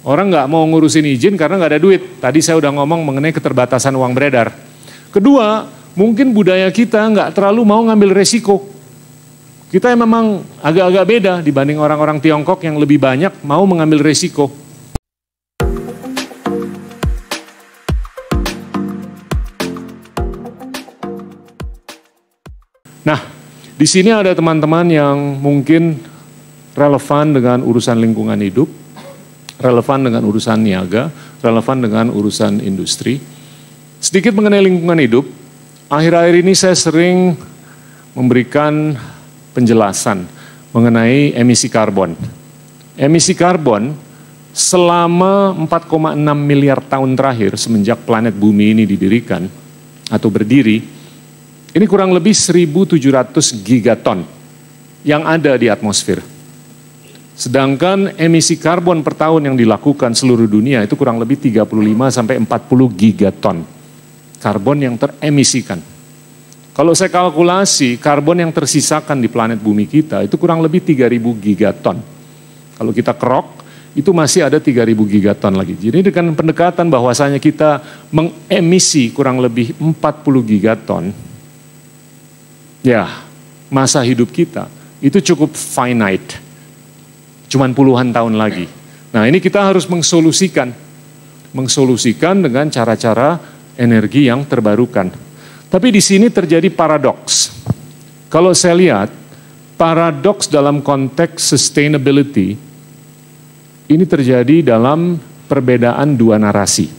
Orang nggak mau ngurusin izin karena nggak ada duit. Tadi saya udah ngomong mengenai keterbatasan uang beredar. Kedua, mungkin budaya kita nggak terlalu mau ngambil resiko. Kita memang agak-agak beda dibanding orang-orang Tiongkok yang lebih banyak mau mengambil resiko. Nah, di sini ada teman-teman yang mungkin relevan dengan urusan lingkungan hidup, relevan dengan urusan niaga, relevan dengan urusan industri. Sedikit mengenai lingkungan hidup, akhir-akhir ini saya sering memberikan penjelasan mengenai emisi karbon. Emisi karbon selama 4,6 miliar tahun terakhir semenjak planet bumi ini didirikan atau berdiri, ini kurang lebih 1.700 gigaton yang ada di atmosfer. Sedangkan emisi karbon per tahun yang dilakukan seluruh dunia itu kurang lebih 35 sampai 40 gigaton karbon yang teremisikan. Kalau saya kalkulasi, karbon yang tersisakan di planet bumi kita itu kurang lebih 3.000 gigaton. Kalau kita kerok, itu masih ada 3.000 gigaton lagi. Jadi dengan pendekatan bahwasanya kita mengemisi kurang lebih 40 gigaton, ya masa hidup kita itu cukup finite. Cuman puluhan tahun lagi. Nah ini kita harus mengsolusikan dengan cara-cara energi yang terbarukan. Tapi di sini terjadi paradoks. Kalau saya lihat, paradoks dalam konteks sustainability, ini terjadi dalam perbedaan dua narasi.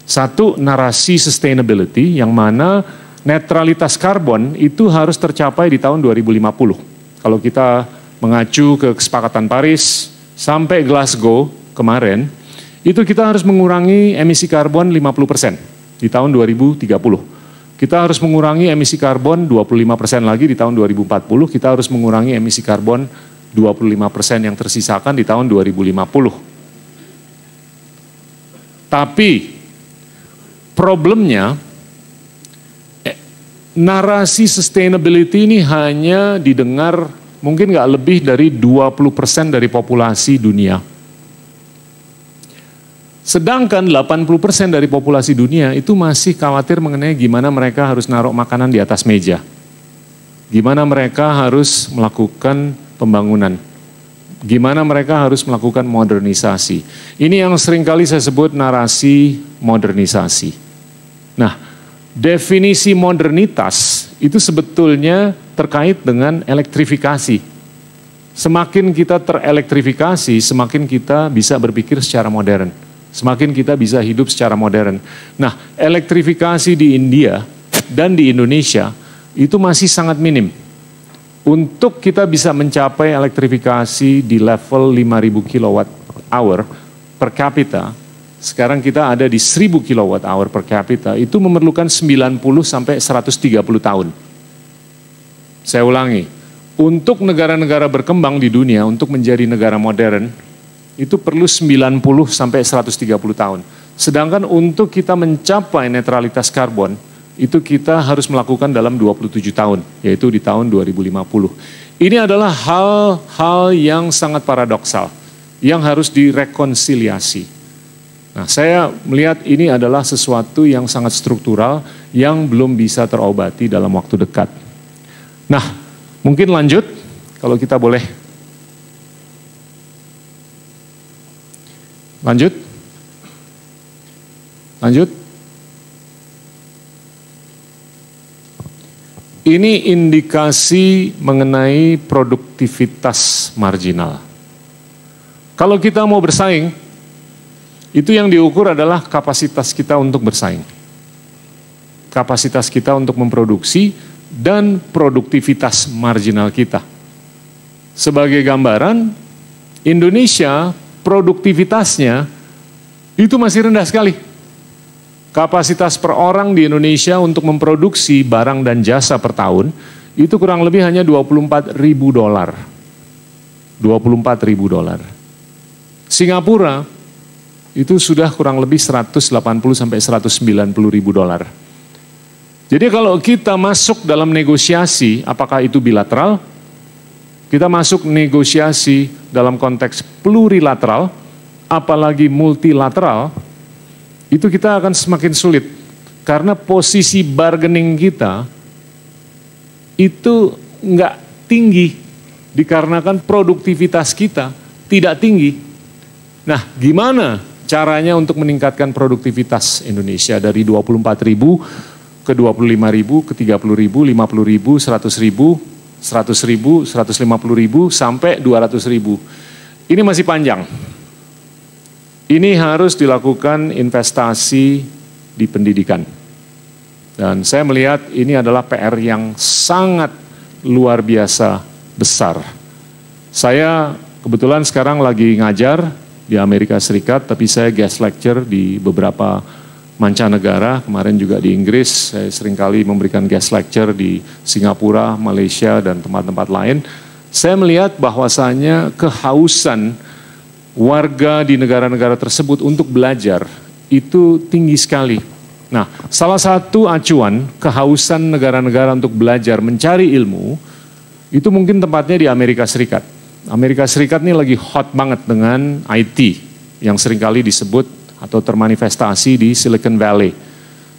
Satu, narasi sustainability yang mana netralitas karbon itu harus tercapai di tahun 2050. Kalau kita mengacu ke kesepakatan Paris sampai Glasgow kemarin, itu kita harus mengurangi emisi karbon 50% di tahun 2030. Kita harus mengurangi emisi karbon 25% lagi di tahun 2040, kita harus mengurangi emisi karbon 25% yang tersisakan di tahun 2050. Tapi problemnya, narasi sustainability ini hanya didengar mungkin nggak lebih dari 20% dari populasi dunia. Sedangkan 80% dari populasi dunia itu masih khawatir mengenai gimana mereka harus naruh makanan di atas meja. Gimana mereka harus melakukan pembangunan. Gimana mereka harus melakukan modernisasi. Ini yang seringkali saya sebut narasi modernisasi. Nah, definisi modernitas itu sebetulnya terkait dengan elektrifikasi. Semakin kita terelektrifikasi, semakin kita bisa berpikir secara modern. Semakin kita bisa hidup secara modern. Nah, elektrifikasi di India dan di Indonesia itu masih sangat minim. Untuk kita bisa mencapai elektrifikasi di level 5.000 kWh per kapita, sekarang kita ada di 1.000 kWh per kapita, itu memerlukan 90 sampai 130 tahun. Saya ulangi, untuk negara-negara berkembang di dunia, untuk menjadi negara modern, itu perlu 90 sampai 130 tahun. Sedangkan untuk kita mencapai netralitas karbon, itu kita harus melakukan dalam 27 tahun, yaitu di tahun 2050. Ini adalah hal-hal yang sangat paradoksal, yang harus direkonsiliasi. Nah, saya melihat ini adalah sesuatu yang sangat struktural, yang belum bisa terobati dalam waktu dekat. Nah, mungkin lanjut, kalau kita boleh. Lanjut. Ini indikasi mengenai produktivitas marginal. Kalau kita mau bersaing, itu yang diukur adalah kapasitas kita untuk bersaing. Kapasitas kita untuk memproduksi dan produktivitas marginal kita. Sebagai gambaran, Indonesia produktivitasnya itu masih rendah sekali. Kapasitas per orang di Indonesia untuk memproduksi barang dan jasa per tahun itu kurang lebih hanya $24.000. $24.000. Singapura itu sudah kurang lebih $180 sampai $190.000. Jadi kalau kita masuk dalam negosiasi, apakah itu bilateral? Kita masuk negosiasi dalam konteks plurilateral, apalagi multilateral, itu kita akan semakin sulit. Karena posisi bargaining kita itu nggak tinggi, dikarenakan produktivitas kita tidak tinggi. Nah, gimana caranya untuk meningkatkan produktivitas Indonesia dari 24.000 ke 25.000, ke 30.000, 50.000, 100.000, 100.000, 150.000, sampai 200.000. Ini masih panjang. Ini harus dilakukan investasi di pendidikan. Dan saya melihat ini adalah PR yang sangat luar biasa besar. Saya kebetulan sekarang lagi ngajar di Amerika Serikat, tapi saya guest lecture di beberapa mancanegara. Kemarin juga di Inggris, saya seringkali memberikan guest lecture di Singapura, Malaysia, dan tempat-tempat lain. Saya melihat bahwasanya kehausan warga di negara-negara tersebut untuk belajar itu tinggi sekali. Nah, salah satu acuan kehausan negara-negara untuk belajar mencari ilmu itu mungkin tempatnya di Amerika Serikat. Amerika Serikat ini lagi hot banget dengan IT yang seringkali disebut atau termanifestasi di Silicon Valley.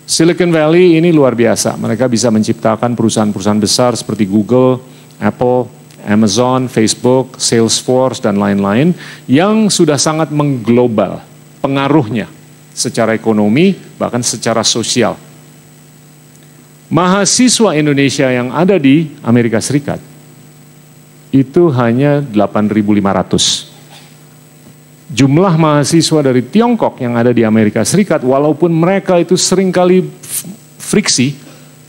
Silicon Valley ini luar biasa. Mereka bisa menciptakan perusahaan-perusahaan besar seperti Google, Apple, Amazon, Facebook, Salesforce, dan lain-lain yang sudah sangat mengglobal pengaruhnya secara ekonomi, bahkan secara sosial. Mahasiswa Indonesia yang ada di Amerika Serikat itu hanya 8.500. Jumlah mahasiswa dari Tiongkok yang ada di Amerika Serikat, walaupun mereka itu seringkali friksi,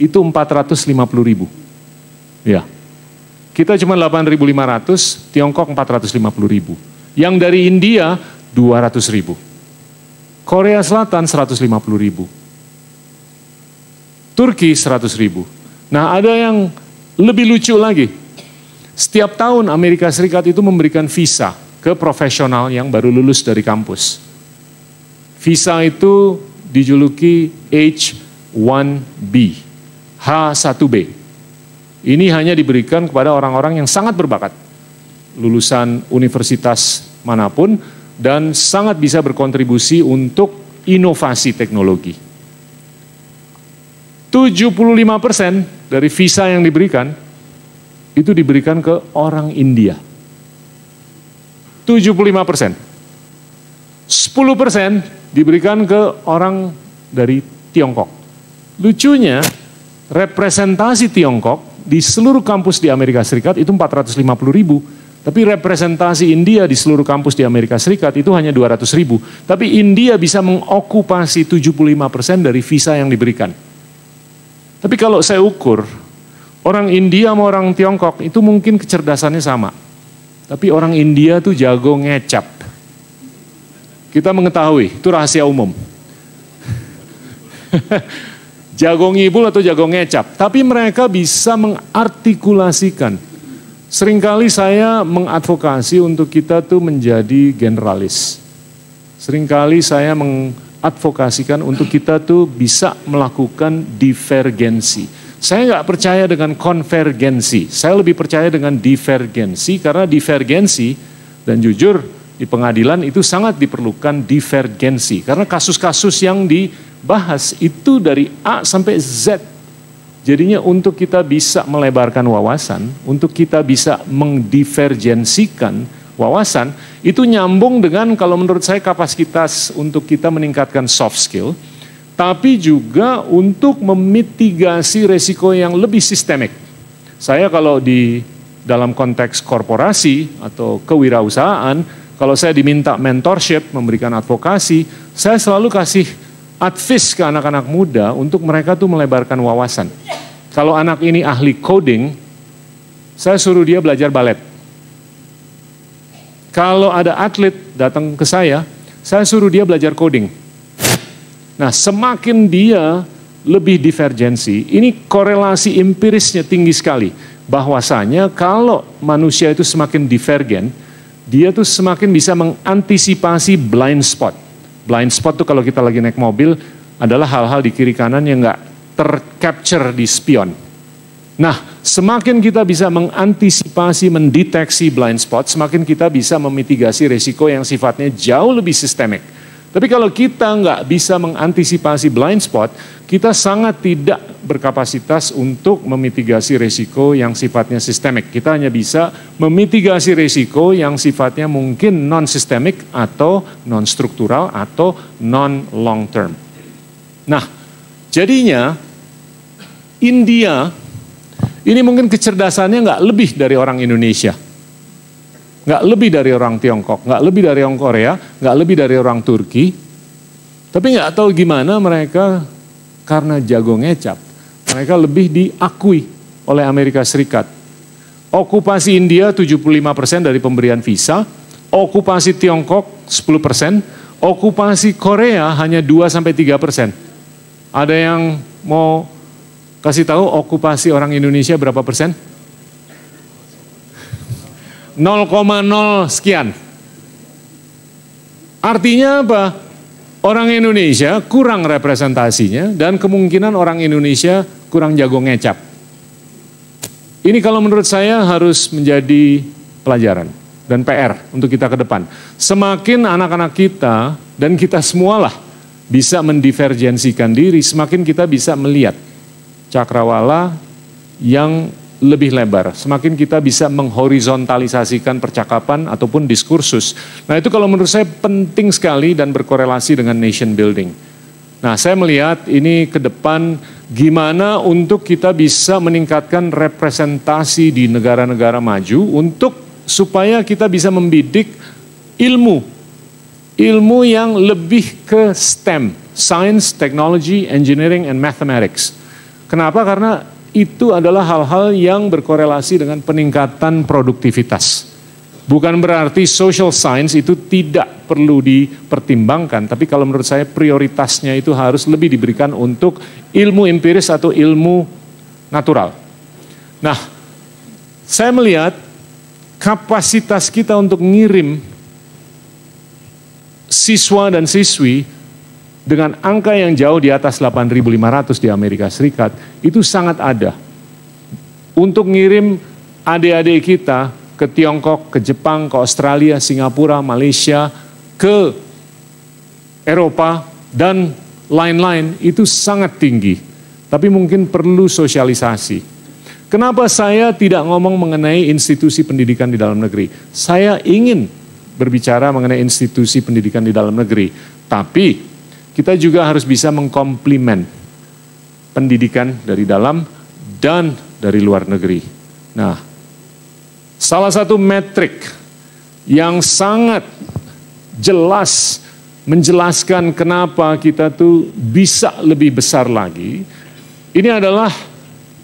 itu 450.000. Ya. Kita cuma 8.500, Tiongkok 450.000. Yang dari India 200.000. Korea Selatan 150.000. Turki 100.000. Nah, ada yang lebih lucu lagi. Setiap tahun Amerika Serikat itu memberikan visa ke profesional yang baru lulus dari kampus. Visa itu dijuluki H1B, H1B. Ini hanya diberikan kepada orang-orang yang sangat berbakat, lulusan universitas manapun, dan sangat bisa berkontribusi untuk inovasi teknologi. 75% dari visa yang diberikan, itu diberikan ke orang India. 75%. 10% diberikan ke orang dari Tiongkok. Lucunya, representasi Tiongkok di seluruh kampus di Amerika Serikat itu 450.000. Tapi representasi India di seluruh kampus di Amerika Serikat itu hanya 200.000. Tapi India bisa mengokupasi 75% dari visa yang diberikan. Tapi kalau saya ukur, orang India sama orang Tiongkok itu mungkin kecerdasannya sama. Tapi orang India tuh jago ngecap. Kita mengetahui, itu rahasia umum. Jago ngibul atau jago ngecap. Tapi mereka bisa mengartikulasikan. Seringkali saya mengadvokasi untuk kita tuh menjadi generalis. Seringkali saya mengadvokasikan untuk kita tuh bisa melakukan divergensi. Saya nggak percaya dengan konvergensi, saya lebih percaya dengan divergensi, karena divergensi, dan jujur di pengadilan itu sangat diperlukan divergensi. Karena kasus-kasus yang dibahas itu dari A sampai Z. Jadinya untuk kita bisa melebarkan wawasan, untuk kita bisa mengdivergensikan wawasan, itu nyambung dengan kalau menurut saya kapasitas untuk kita meningkatkan soft skill, tapi juga untuk memitigasi resiko yang lebih sistemik. Saya kalau di dalam konteks korporasi atau kewirausahaan, kalau saya diminta mentorship, memberikan advokasi, saya selalu kasih advice ke anak-anak muda untuk mereka tuh melebarkan wawasan. Kalau anak ini ahli coding, saya suruh dia belajar balet. Kalau ada atlet datang ke saya suruh dia belajar coding. Nah, semakin dia lebih divergensi, ini korelasi empirisnya tinggi sekali. Bahwasanya kalau manusia itu semakin divergen, dia tuh semakin bisa mengantisipasi blind spot. Blind spot tuh kalau kita lagi naik mobil adalah hal-hal di kiri kanan yang nggak tercapture di spion. Nah, semakin kita bisa mengantisipasi, mendeteksi blind spot, semakin kita bisa memitigasi risiko yang sifatnya jauh lebih sistemik. Tapi kalau kita nggak bisa mengantisipasi blind spot, kita sangat tidak berkapasitas untuk memitigasi risiko yang sifatnya sistemik. Kita hanya bisa memitigasi risiko yang sifatnya mungkin non-sistemik atau non-struktural atau non-long term. Nah, jadinya India ini mungkin kecerdasannya nggak lebih dari orang Indonesia. Nggak lebih dari orang Tiongkok, nggak lebih dari orang Korea, nggak lebih dari orang Turki. Tapi nggak tahu gimana mereka karena jago ngecap, mereka lebih diakui oleh Amerika Serikat. Okupasi India 75% dari pemberian visa, okupasi Tiongkok 10%, okupasi Korea hanya 2-3%. Ada yang mau kasih tahu okupasi orang Indonesia berapa persen? 0,0 sekian. Artinya apa? Orang Indonesia kurang representasinya dan kemungkinan orang Indonesia kurang jago ngecap. Ini kalau menurut saya harus menjadi pelajaran dan PR untuk kita ke depan. Semakin anak-anak kita dan kita semualah bisa mendivergensikan diri, semakin kita bisa melihat cakrawala yang lebih lebar, semakin kita bisa menghorizontalisasikan percakapan ataupun diskursus. Nah itu kalau menurut saya penting sekali dan berkorelasi dengan nation building. Nah saya melihat ini ke depan gimana untuk kita bisa meningkatkan representasi di negara-negara maju untuk supaya kita bisa membidik ilmu yang lebih ke STEM, Science, Technology, Engineering, and Mathematics. Kenapa? Karena itu adalah hal-hal yang berkorelasi dengan peningkatan produktivitas. Bukan berarti social science itu tidak perlu dipertimbangkan, tapi kalau menurut saya prioritasnya itu harus lebih diberikan untuk ilmu empiris atau ilmu natural. Nah, saya melihat kapasitas kita untuk ngirim siswa dan siswi dengan angka yang jauh di atas 8.500 di Amerika Serikat, itu sangat ada. Untuk ngirim adik-adik kita ke Tiongkok, ke Jepang, ke Australia, Singapura, Malaysia, ke Eropa, dan lain-lain, itu sangat tinggi. Tapi mungkin perlu sosialisasi. Kenapa saya tidak ngomong mengenai institusi pendidikan di dalam negeri? Saya ingin berbicara mengenai institusi pendidikan di dalam negeri, tapi kita juga harus bisa mengkomplement pendidikan dari dalam dan dari luar negeri. Nah, salah satu metrik yang sangat jelas menjelaskan kenapa kita tuh bisa lebih besar lagi, ini adalah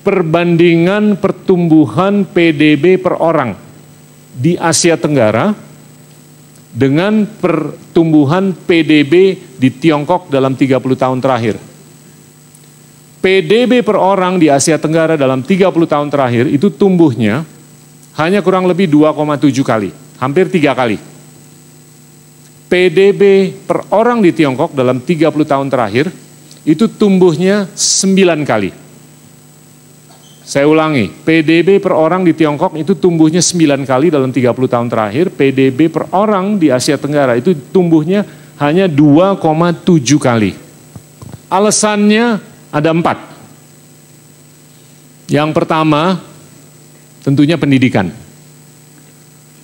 perbandingan pertumbuhan PDB per orang di Asia Tenggara dengan pertumbuhan PDB di Tiongkok dalam 30 tahun terakhir. PDB per orang di Asia Tenggara dalam 30 tahun terakhir itu tumbuhnya hanya kurang lebih 2,7 kali, hampir 3 kali. PDB per orang di Tiongkok dalam 30 tahun terakhir itu tumbuhnya 9 kali. Saya ulangi, PDB per orang di Tiongkok itu tumbuhnya 9 kali dalam 30 tahun terakhir, PDB per orang di Asia Tenggara itu tumbuhnya hanya 2,7 kali. Alasannya ada 4. Yang pertama, tentunya pendidikan.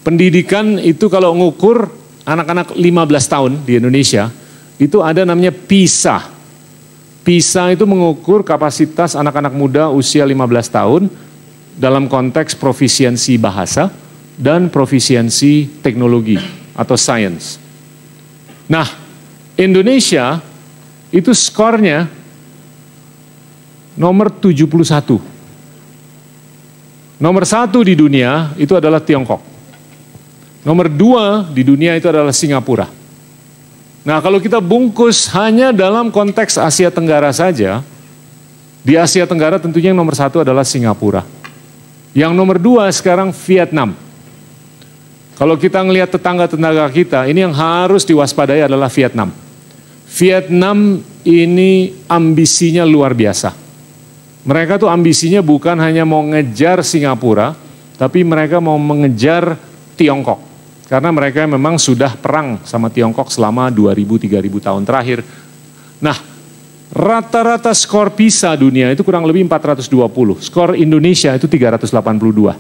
Pendidikan itu kalau ngukur anak-anak 15 tahun di Indonesia, itu ada namanya PISA. PISA itu mengukur kapasitas anak-anak muda usia 15 tahun dalam konteks profisiensi bahasa dan profisiensi teknologi atau science. Nah, Indonesia itu skornya nomor 71. Nomor 1 di dunia itu adalah Tiongkok. Nomor 2 di dunia itu adalah Singapura. Nah, kalau kita bungkus hanya dalam konteks Asia Tenggara saja, di Asia Tenggara tentunya yang nomor 1 adalah Singapura. Yang nomor 2 sekarang Vietnam. Kalau kita ngelihat tetangga-tetangga kita, ini yang harus diwaspadai adalah Vietnam. Vietnam ini ambisinya luar biasa. Mereka tuh ambisinya bukan hanya mau ngejar Singapura, tapi mereka mau mengejar Tiongkok. Karena mereka memang sudah perang sama Tiongkok selama 2000-3000 tahun terakhir. Nah, rata-rata skor PISA dunia itu kurang lebih 420. Skor Indonesia itu 382.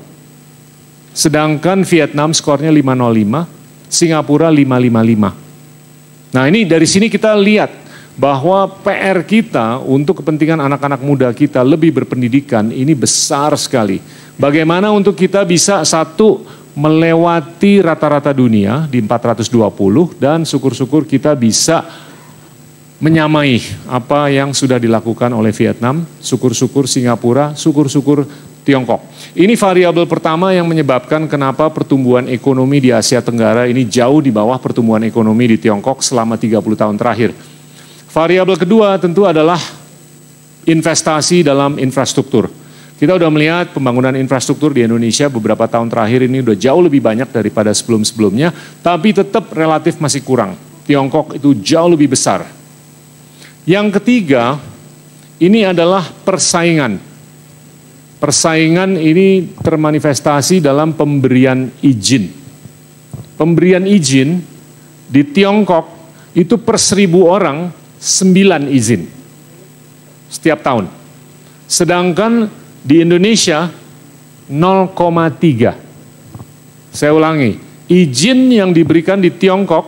Sedangkan Vietnam skornya 505, Singapura 555. Nah, ini dari sini kita lihat bahwa PR kita untuk kepentingan anak-anak muda kita lebih berpendidikan ini besar sekali. Bagaimana untuk kita bisa satu melewati rata-rata dunia di 420 dan syukur-syukur kita bisa menyamai apa yang sudah dilakukan oleh Vietnam, syukur-syukur Singapura, syukur-syukur Tiongkok. Ini variabel pertama yang menyebabkan kenapa pertumbuhan ekonomi di Asia Tenggara ini jauh di bawah pertumbuhan ekonomi di Tiongkok selama 30 tahun terakhir. Variabel kedua tentu adalah investasi dalam infrastruktur. Kita sudah melihat pembangunan infrastruktur di Indonesia beberapa tahun terakhir ini sudah jauh lebih banyak daripada sebelum-sebelumnya, tapi tetap relatif masih kurang. Tiongkok itu jauh lebih besar. Yang ketiga, ini adalah persaingan. Persaingan ini termanifestasi dalam pemberian izin. Pemberian izin di Tiongkok itu per 1000 orang 9 izin setiap tahun. Sedangkan di Indonesia 0,3. Saya ulangi, izin yang diberikan di Tiongkok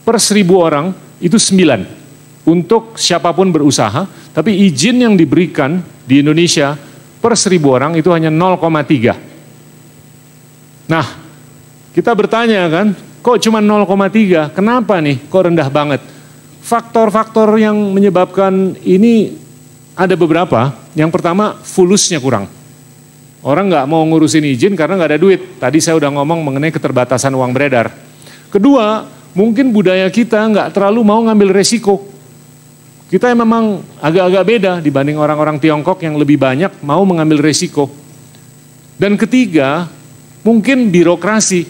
per 1000 orang itu 9 untuk siapapun berusaha, tapi izin yang diberikan di Indonesia per 1000 orang itu hanya 0,3. Nah, kita bertanya kan, kok cuma 0,3? Kenapa nih? Kok rendah banget? Faktor-faktor yang menyebabkan ini ada beberapa. Yang pertama, fulusnya kurang. Orang nggak mau ngurusin izin karena nggak ada duit. Tadi saya udah ngomong mengenai keterbatasan uang beredar. Kedua, mungkin budaya kita nggak terlalu mau ngambil resiko. Kita memang agak-agak beda dibanding orang-orang Tiongkok yang lebih banyak mau mengambil resiko. Dan ketiga, mungkin birokrasi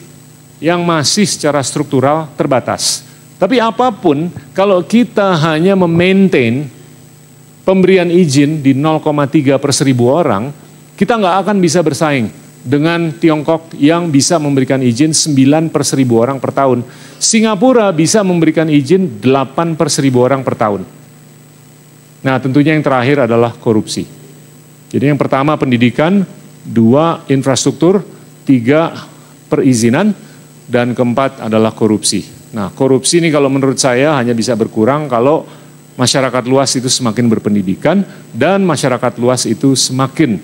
yang masih secara struktural terbatas. Tapi apapun, kalau kita hanya memaintain pemberian izin di 0,3 per 1000 orang, kita nggak akan bisa bersaing dengan Tiongkok yang bisa memberikan izin 9 per 1000 orang per tahun. Singapura bisa memberikan izin 8 per 1000 orang per tahun. Nah, tentunya yang terakhir adalah korupsi. Jadi yang pertama pendidikan, 2 infrastruktur, 3 perizinan, dan keempat adalah korupsi. Nah, korupsi ini kalau menurut saya hanya bisa berkurang kalau masyarakat luas itu semakin berpendidikan dan masyarakat luas itu semakin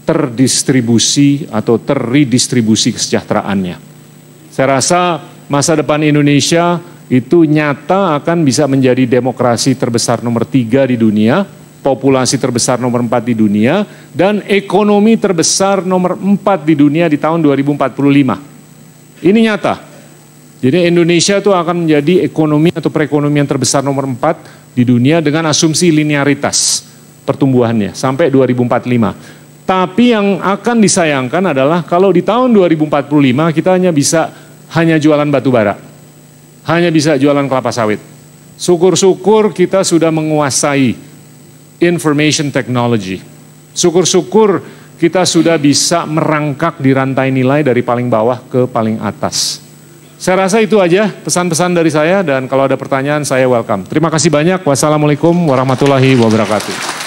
terdistribusi atau terredistribusi kesejahteraannya. Saya rasa masa depan Indonesia itu nyata akan bisa menjadi demokrasi terbesar nomor 3 di dunia, populasi terbesar nomor 4 di dunia, dan ekonomi terbesar nomor 4 di dunia di tahun 2045. Ini nyata. Jadi Indonesia itu akan menjadi ekonomi atau perekonomian terbesar nomor 4 di dunia dengan asumsi linearitas pertumbuhannya sampai 2045. Tapi yang akan disayangkan adalah kalau di tahun 2045 kita hanya jualan batu bara. Hanya bisa jualan kelapa sawit. Syukur-syukur kita sudah menguasai information technology. Syukur-syukur kita sudah bisa merangkak di rantai nilai dari paling bawah ke paling atas. Saya rasa itu aja pesan-pesan dari saya dan kalau ada pertanyaan saya welcome. Terima kasih banyak. Wassalamualaikum warahmatullahi wabarakatuh.